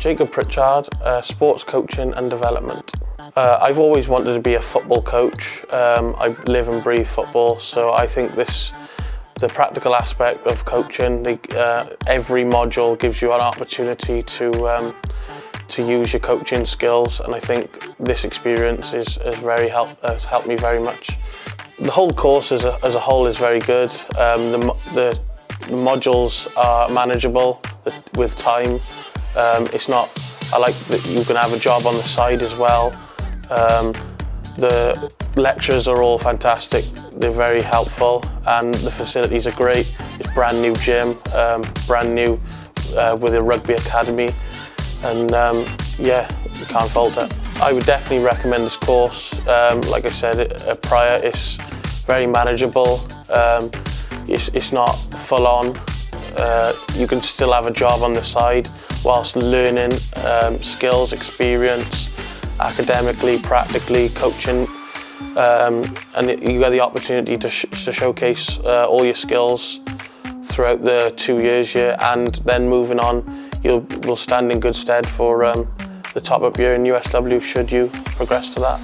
Jacob Pritchard, sports coaching and development. I've always wanted to be a football coach. I live and breathe football, so I think the practical aspect of coaching, every module gives you an opportunity to use your coaching skills, and I think this experience has helped me very much. The whole course as a whole is very good. The modules are manageable with time. I like that you can have a job on the side as well. The lectures are all fantastic. They're very helpful, and the facilities are great. It's brand new gym, brand new with a rugby academy, and yeah, you can't fault it. I would definitely recommend this course. Like I said prior, it's very manageable. It's not full on. You can still have a job on the side whilst learning skills, experience, academically, practically, coaching, and you get the opportunity to showcase all your skills throughout the 2 years here, and then moving on, you'll stand in good stead for the top-up year in USW should you progress to that.